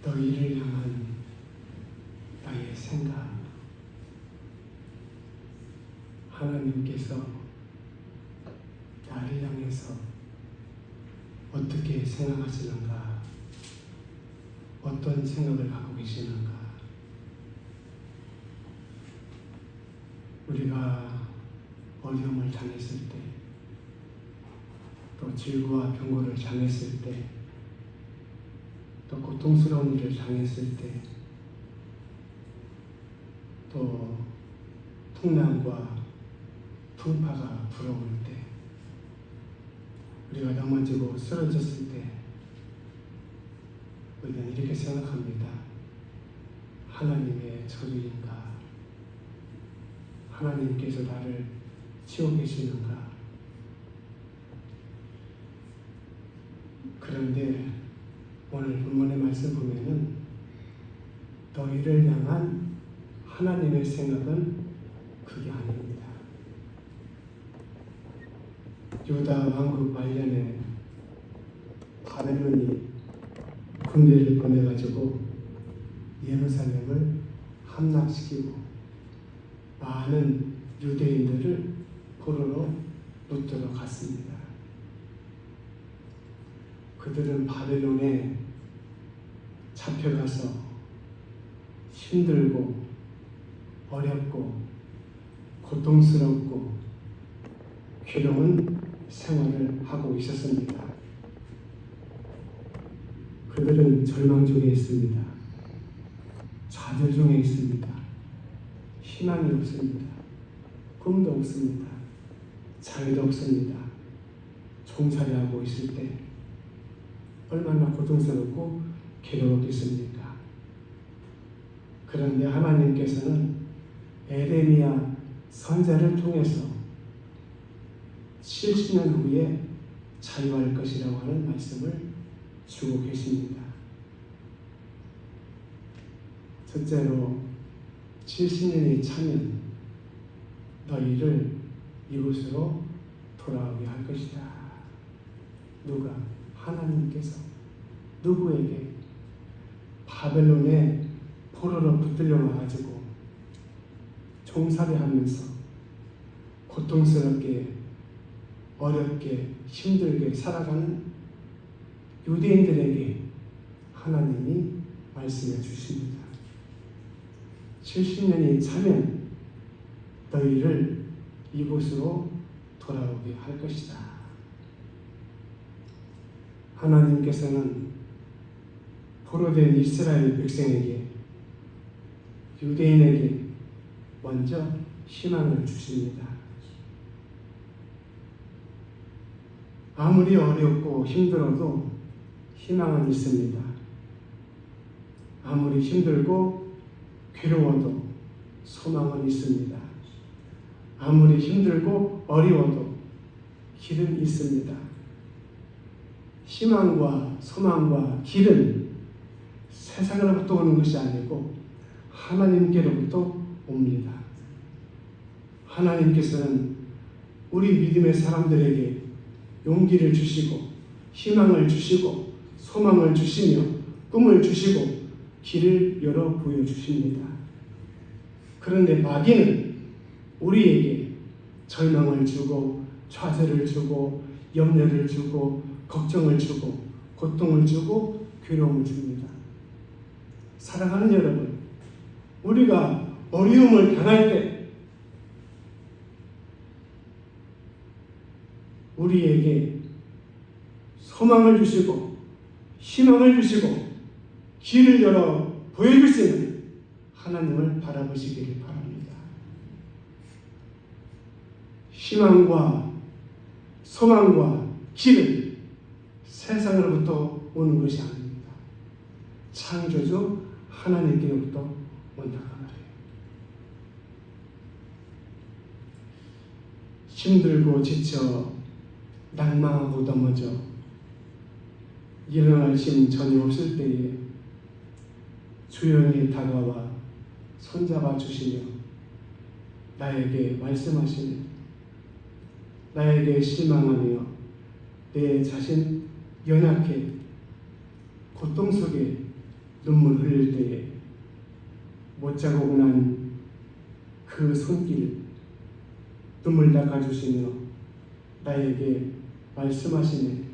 너희를 향한 나의 생각, 하나님께서 나를 향해서 어떻게 생각하시는가, 어떤 생각을 갖고 계시는가. 우리가 어려움을 당했을 때, 또 질고와 병고를 당했을 때, 또 고통스러운 일을 당했을 때, 또 풍랑과 풍파가 불어올 때, 우리가 넘어지고 쓰러졌을 때, 우리는 이렇게 생각합니다. 하나님의 저주인가? 하나님께서 나를 치고 계시는가? 그런데 오늘 본문의 말씀 보면은 너희를 향한 하나님의 생각은 그게 아닙니다. 유다 왕국 말년에 바벨론이 군대를 보내가지고 예루살렘을 함락시키고 많은 유대인들을 포로로 붙들어 갔습니다. 그들은 바벨론에 잡혀가서 힘들고 어렵고 고통스럽고 괴로운 생활을 하고 있었습니다. 그들은 절망 중에 있습니다. 좌절 중에 있습니다. 희망이 없습니다. 꿈도 없습니다. 자유도 없습니다. 종살이하고 있을 때 얼마나 고통스럽고 괴로웠겠습니까? 그런데 하나님께서는 에레미야 선지자를 통해서 70년 후에 자유할 것이라고 하는 말씀을 주고 계십니다. 첫째로 70년이 차면 너희를 이곳으로 돌아오게 할 것이다. 누가? 하나님께서. 누구에게? 바벨론에 포로로 붙들려 와가지고 종살이하면서 고통스럽게 어렵게 힘들게 살아가는 유대인들에게 하나님이 말씀해 주십니다. 70년이 차면 너희를 이곳으로 돌아오게 할 것이다. 하나님께서는 포로된 이스라엘 백성에게, 유대인에게 먼저 희망을 주십니다. 아무리 어렵고 힘들어도 희망은 있습니다. 아무리 힘들고 괴로워도 소망은 있습니다. 아무리 힘들고 어려워도 길은 있습니다. 희망과 소망과 길은 세상으로부터 오는 것이 아니고 하나님께로부터 옵니다. 하나님께서는 우리 믿음의 사람들에게 용기를 주시고 희망을 주시고 소망을 주시며 꿈을 주시고 길을 열어 보여주십니다. 그런데 마귀는 우리에게 절망을 주고 좌절을 주고 염려를 주고 걱정을 주고 고통을 주고 괴로움을 줍니다. 사랑하는 여러분, 우리가 어려움을 당할 때 우리에게 소망을 주시고 희망을 주시고 길을 열어 보여주시는 하나님을 바라보시기를 바랍니다. 희망과 소망과 길은 세상으로부터 오는 것이 아닙니다. 창조주 하나님께로부터 온다고 말해요. 힘들고 지쳐 낭망하고 넘어져 일어날 힘 전혀 없을 때에 조용히 다가와 손잡아 주시며 나에게 말씀하시는, 나에게 실망하며 내 자신 연약해 고통 속에 눈물 흘릴 때에 못자국 난 그 손길 눈물 닦아주시며 나에게 말씀하시네.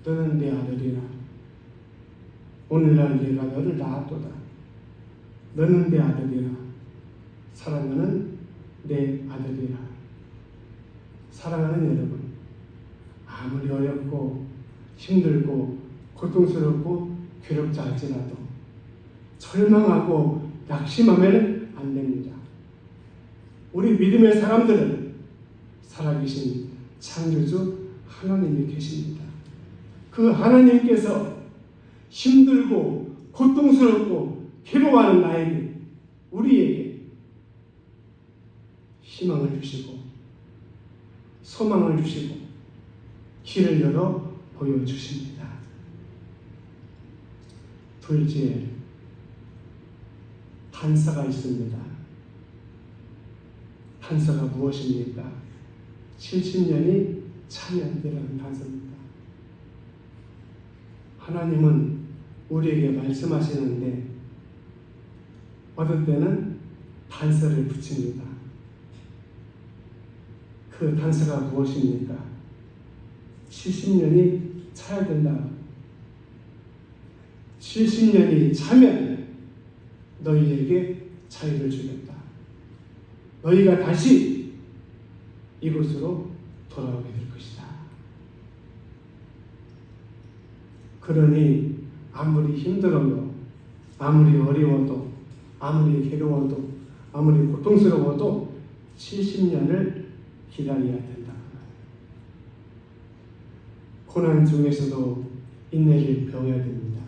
너는 내 아들이라. 오늘날 내가 너를 낳았도다. 너는 내 아들이라. 사랑하는 내 아들이라. 사랑하는 여러분, 아무리 어렵고 힘들고 고통스럽고 괴롭자 할지라도 절망하고 낙심하면 안 됩니다. 우리 믿음의 사람들은 살아계신 창조주 하나님이 계십니다. 그 하나님께서 힘들고 고통스럽고 괴로워하는 나에게, 우리에게 희망을 주시고 소망을 주시고 길을 열어 보여주십니다. 둘째, 단서가 있습니다. 단서가 무엇입니까? 70년이 차면이라는 단서입니다. 하나님은 우리에게 말씀하시는데 어떤 때는 단서를 붙입니다. 그 단서가 무엇입니까? 70년이 차야 된다. 70년이 차면 너희에게 자유를 주겠다. 너희가 다시 이곳으로 돌아오게 될 것이다. 그러니 아무리 힘들어도, 아무리 어려워도, 아무리 괴로워도, 아무리 고통스러워도 70년을 기다려야 된다. 고난 중에서도 인내를 배워야 됩니다.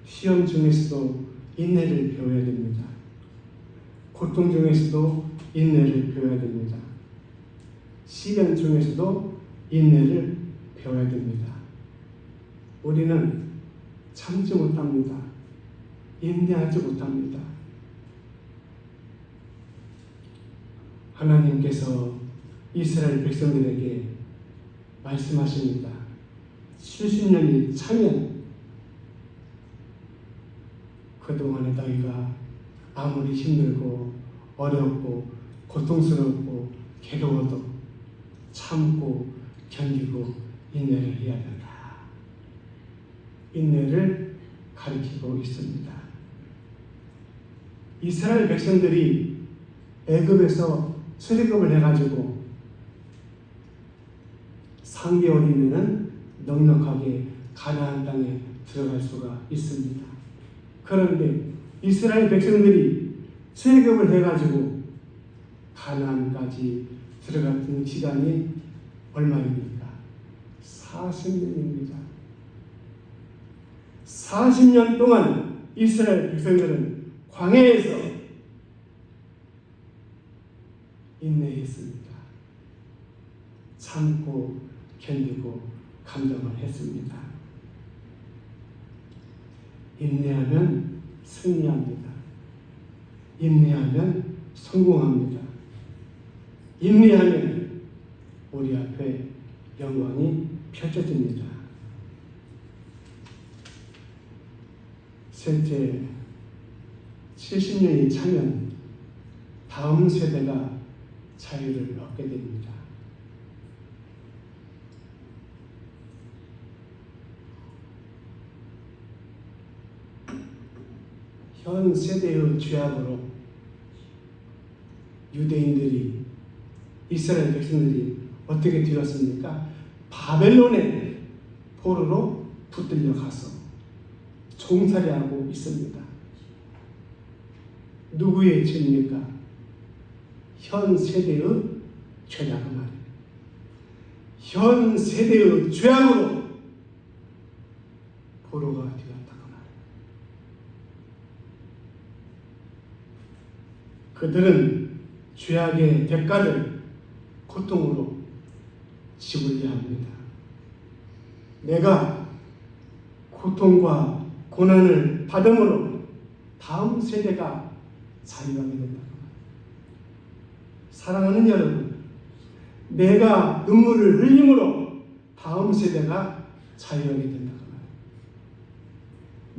시험 중에서도 인내를 배워야 됩니다. 고통 중에서도 인내를 배워야 됩니다. 시련 중에서도 인내를 배워야 됩니다. 우리는 참지 못합니다. 인내하지 못합니다. 하나님께서 이스라엘 백성들에게 말씀하십니다. 70년이 차면 그동안에 너희가 아무리 힘들고 어렵고 고통스럽고 괴로워도 참고 견디고 인내를 해야 된다. 인내를 가리키고 있습니다. 이스라엘 백성들이 애굽에서 출애굽을 해가지고 3개월 이내는 넉넉하게 가나안 땅에 들어갈 수가 있습니다. 그런데 이스라엘 백성들이 출애굽을 해가지고 가나안까지 들어갔던 시간이 얼마입니까? 40년입니다. 40년 동안 이스라엘 백성들은 광야에서 인내했습니다. 참고 견디고 감당을 했습니다. 인내하면 승리합니다. 인내하면 성공합니다. 인내하면 우리 앞에 영광이 펼쳐집니다. 셋째, 70년이 차면 다음 세대가 자유를 얻게 됩니다. 현 세대의 죄악으로 유대인들이, 이스라엘 백성들이 어떻게 되었습니까? 바벨론의 포로로 붙들려 가서 종살이하고 있습니다. 누구의 죄입니까? 현 세대의 죄라고 말이에요. 현 세대의 죄악으로 포로가 되었다고 말이에요. 그들은 죄악의 대가를 고통으로 지불해야 합니다. 내가 고통과 고난을 받음으로 다음 세대가 자유하게 된다. 사랑하는 여러분, 내가 눈물을 흘림으로 다음 세대가 자유하게 된다.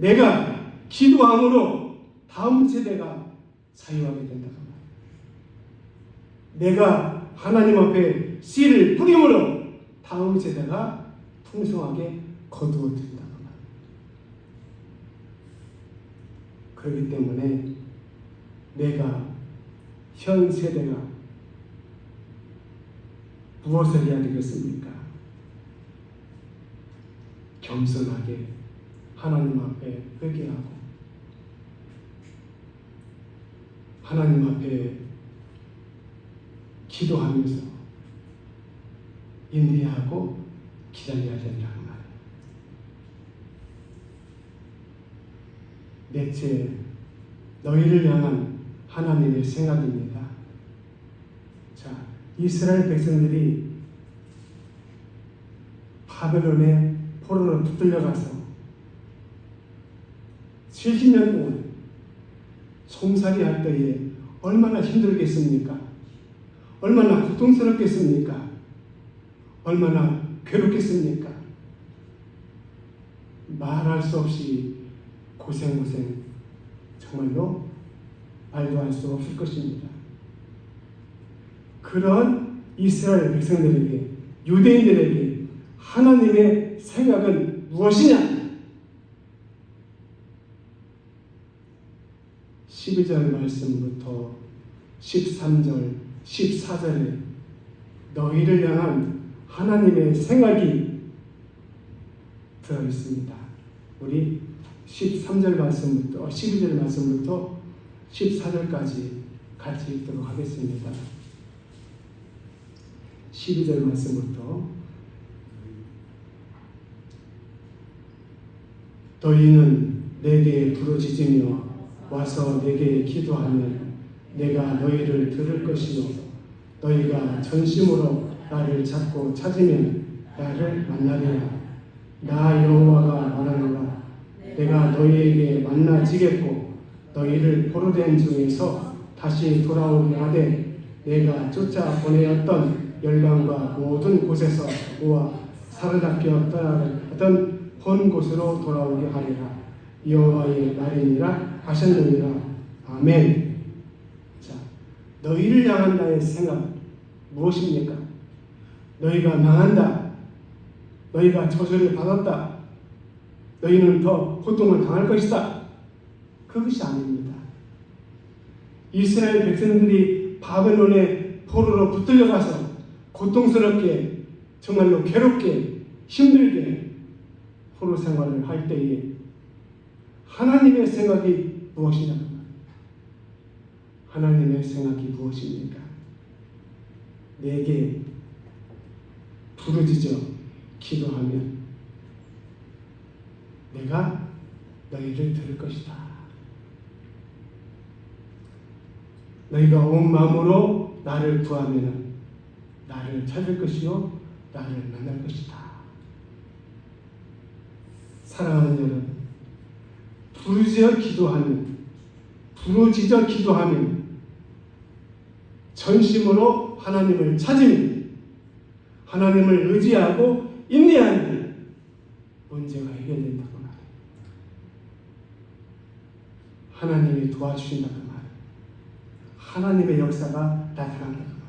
내가 기도함으로 다음 세대가 자유하게 된다고 말이에요. 내가 하나님 앞에 씨를 뿌림으로 다음 세대가 풍성하게 거두어진다고 말이에요. 그렇기 때문에 내가 현 세대가 무엇을 해야 되겠습니까? 겸손하게 하나님 앞에 회개하고 하나님 앞에 기도하면서 인내하고 기다려야 된다는 말이에요. 넷째, 너희를 향한 하나님의 생각입니다. 자, 이스라엘 백성들이 바벨론의 포로로 붙들려가서 70년 동안 송살이 할 때에 얼마나 힘들겠습니까? 얼마나 고통스럽겠습니까? 얼마나 괴롭겠습니까? 말할 수 없이 고생 정말로 말도 할 수 없을 것입니다. 그런 이스라엘 백성들에게, 유대인들에게 하나님의 생각은 무엇이냐? 12절 말씀부터 13절, 14절에 너희를 향한 하나님의 생각이 들어있습니다. 우리 13절 말씀부터 12절 말씀부터 14절까지 같이 읽도록 하겠습니다. 12절 말씀부터 너희는 내게 부르짖으며 와서 내게 기도하면 내가 너희를 들을 것이요 너희가 전심으로 나를 찾고 찾으면 나를 만나리라. 나 여호와가 말하노라. 내가 너희에게 만나지겠고 너희를 포로된 중에서 다시 돌아오게 하되 내가 쫓아 보내었던 열방과 모든 곳에서 모아 사로잡혀 떠나던 본 곳으로 돌아오게 하리라. 여호와의 말이니라 하셨느니라. 아멘. 자, 너희를 향한 나의 생각 무엇입니까? 너희가 망한다. 너희가 저주를 받았다. 너희는 더 고통을 당할 것이다. 그것이 아닙니다. 이스라엘 백성들이 바벨론의 포로로 붙들려가서 고통스럽게 정말로 괴롭게 힘들게 포로 생활을 할 때에 하나님의 생각이 무엇이냐? 하나님의 생각이 무엇입니까? 내게 부르짖어 기도하면 내가 너희를 들을 것이다. 너희가 온 마음으로 나를 구하면 나를 찾을 것이요 나를 만날 것이다. 사랑하는 여러분, 부르짖어 기도하면 전심으로 하나님을 찾으면 하나님을 의지하고 인내하면 문제가 해결된다고 말해요. 하나님이 도와주신다고 말해요. 하나님의 역사가 나타난다고 말해요.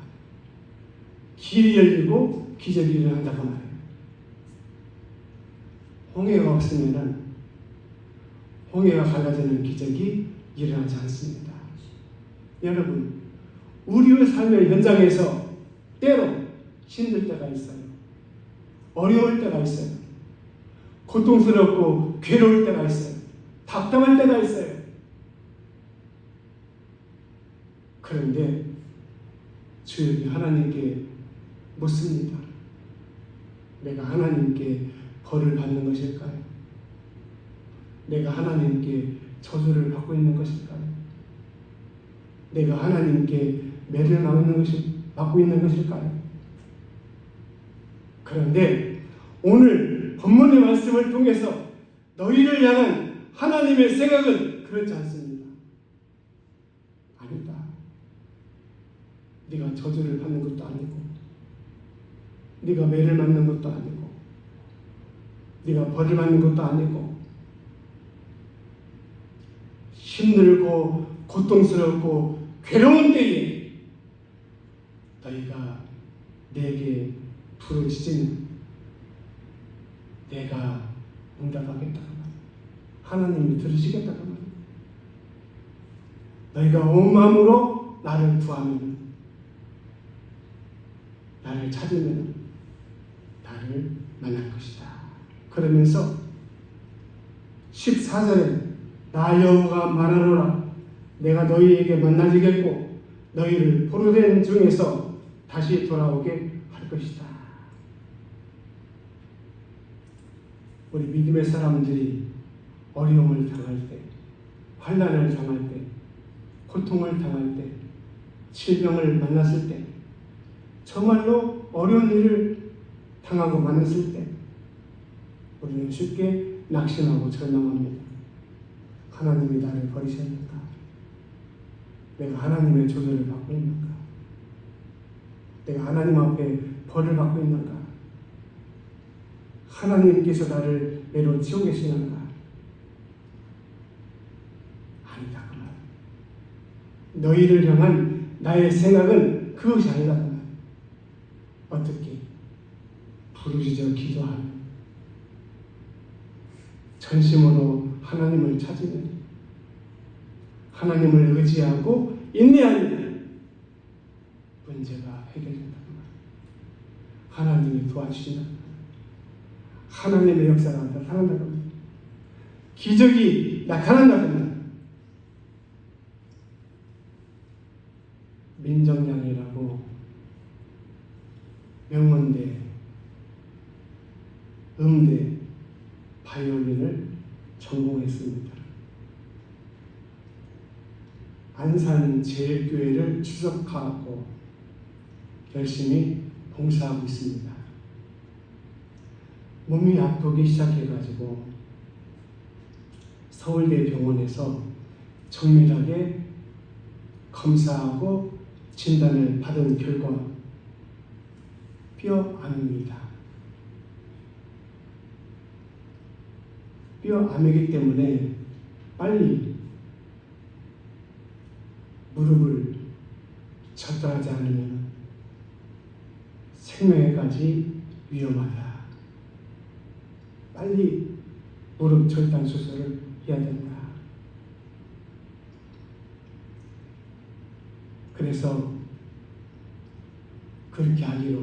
길이 열리고 기적이 일어난다고 말해요. 홍해가 없으면 홍해가 갈라지는 기적이 일어나지 않습니다. 여러분, 우리의 삶의 현장에서 때로 힘들 때가 있어요. 어려울 때가 있어요. 고통스럽고 괴로울 때가 있어요. 답답할 때가 있어요. 그런데 주님이 하나님께 묻습니다. 내가 하나님께 벌을 받는 것일까요? 내가 하나님께 저주를 받고 있는 것일까요? 내가 하나님께 매를 받고 있는 것일까요? 그런데 오늘 본문의 말씀을 통해서 너희를 향한 하나님의 생각은 그렇지 않습니다. 아니다. 네가 저주를 받는 것도 아니고 네가 매를 맞는 것도 아니고 네가 벌을 받는 것도 아니고 힘들고 고통스럽고 괴로운 때에 너희가 내게 부르짖으면 내가 응답하겠다고 말이야. 하나님이 들으시겠다고 말이야. 너희가 온 마음으로 나를 구하면, 나를 찾으면 나를 만날 것이다. 그러면서 14절에 나 여호와가 말하노라. 내가 너희에게 만나지겠고 너희를 포로된 중에서 다시 돌아오게 할 것이다. 우리 믿음의 사람들이 어려움을 당할 때, 환난을 당할 때, 고통을 당할 때, 질병을 만났을 때, 정말로 어려운 일을 당하고 만났을 때 우리는 쉽게 낙심하고 절망합니다. 하나님이 나를 버리셨는가? 내가 하나님의 조절을 받고 있는가? 내가 하나님 앞에 벌을 받고 있는가? 하나님께서 나를 내려치고 계시는가? 아니다 그 말. 너희를 향한 나의 생각은 그것이 아니다 그 말. 어떻게? 부르짖어 기도하며 전심으로 하나님을 찾으면, 하나님을 의지하고 인내하면 문제가 해결된다고 말이에요. 하나님이 도와주신다고 말이에요. 하나님의 역사가 나타난다고 말이에요. 기적이 나타난다고 말이에요. 민정양이라고 명문대, 음대, 바이올린을 전공했습니다. 안산 제일교회를 추석하고 열심히 봉사하고 있습니다. 몸이 아프기 시작해가지고 서울대 병원에서 정밀하게 검사하고 진단을 받은 결과 뼈암입니다. 뼈암이기 때문에 빨리 무릎을 절단하지 않으면 생명에까지 위험하다. 빨리 무릎 절단 수술을 해야 된다. 그래서 그렇게 하기로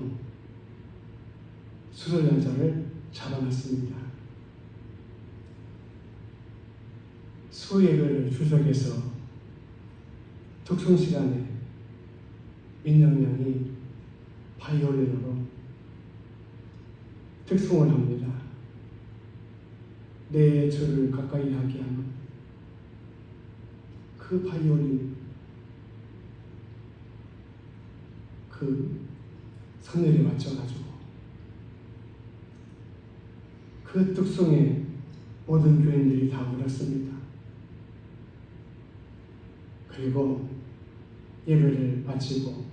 수술 날짜를 잡아놨습니다. 수요일을 주석해서 특송 시간에 민정양이 바이올린으로 특송을 합니다. 내 저를 가까이 하게 하는 그 바이올린, 그 선율에 맞춰가지고 그 특송에 모든 교인들이 다 울었습니다. 그리고 예배를 마치고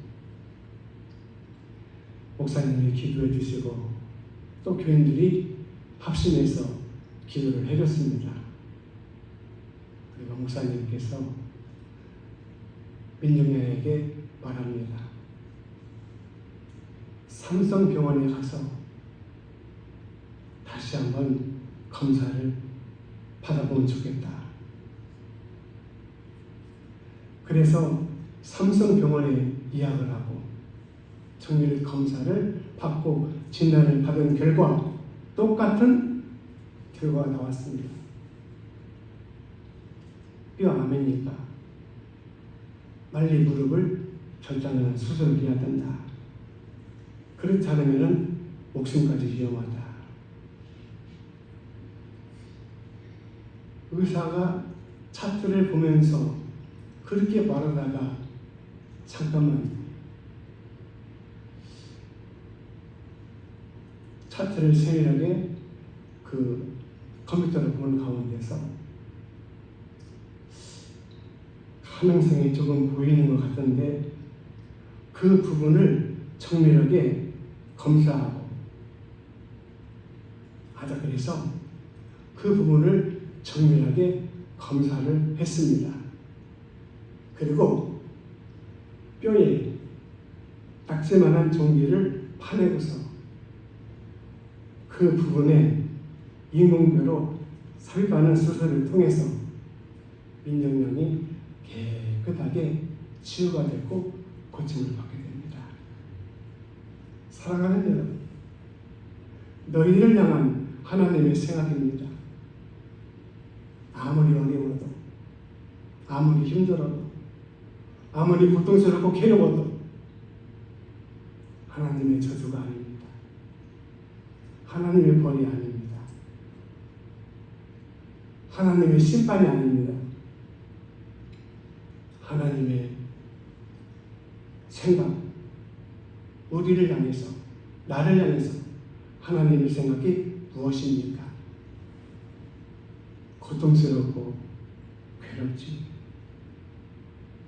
목사님이 기도해 주시고 또 교인들이 합심해서 기도를 해줬습니다. 그리고 목사님께서 민정양에게 말합니다. 삼성병원에 가서 다시 한번 검사를 받아보면 좋겠다. 그래서 삼성병원에 예약을 하고 정밀 검사를 받고 진단을 받은 결과 똑같은 결과가 나왔습니다. 뼈암이니까 빨리 무릎을 절단하는 수술을 해야 된다. 그렇지 않으면 목숨까지 위험하다. 의사가 차트를 보면서 그렇게 말하다가 잠깐만 차트를 세밀하게 그 컴퓨터를 보는 가운데서 가능성이 조금 보이는 것 같은데 그 부분을 정밀하게 검사하고 하자. 그래서 그 부분을 정밀하게 검사를 했습니다. 그리고 뼈에 딱지만한 종기를 파내고서 그 부분에 인공뼈로 삽입하는 수술을 통해서 민정령이 깨끗하게 치유가 되고 고침을 받게 됩니다. 사랑하는 여러분, 너희를 향한 하나님의 생각입니다. 아무리 어려워도, 아무리 힘들어도, 아무리 고통스럽고 괴로워도 하나님의 저주가 아닙니다. 하나님의 벌이 아닙니다. 하나님의 심판이 아닙니다. 하나님의 생각, 우리를 향해서, 나를 향해서 하나님의 생각이 무엇입니까? 고통스럽고 괴롭지,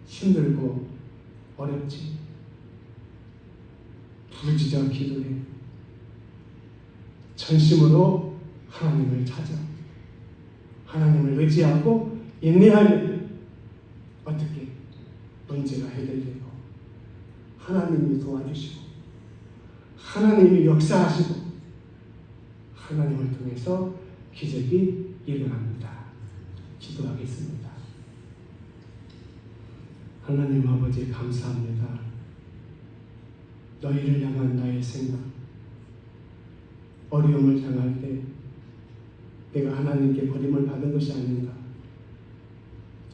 힘들고 어렵지, 부르짖어 기도해 전심으로 하나님을 찾아 하나님을 의지하고 인내하면 어떻게 문제가 해결되고 하나님이 도와주시고 하나님이 역사하시고 하나님을 통해서 기적이 일어납니다. 기도하겠습니다. 하나님 아버지 감사합니다. 너희를 향한 나의 생각, 어려움을 당할 때 내가 하나님께 버림을 받은 것이 아닌가,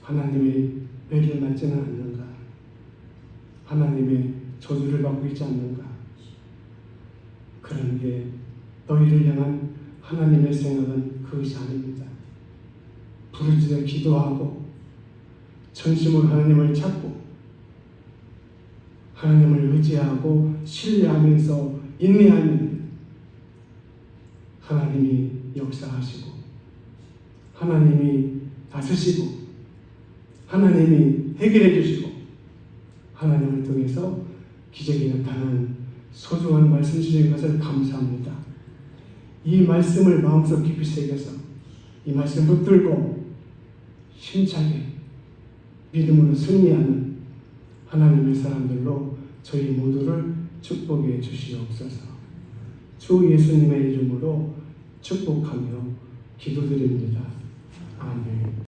하나님의 배를 맞지는 않는가, 하나님의 저주를 받고 있지 않는가. 그런 게 너희를 향한 하나님의 생각은 그것이 아닙니다. 부르짖어 기도하고 전심으로 하나님을 찾고 하나님을 의지하고 신뢰하면서 인내하면 하나님이 역사하시고 하나님이 다스리시고 하나님이 해결해 주시고 하나님을 통해서 기적이 나타나는 소중한 말씀 주신 것을 감사합니다. 이 말씀을 마음속 깊이 새겨서 이 말씀 붙들고 힘차게 믿음으로 승리하는 하나님의 사람들로 저희 모두를 축복해 주시옵소서. 주 예수님의 이름으로 축복하며 기도드립니다. 아멘.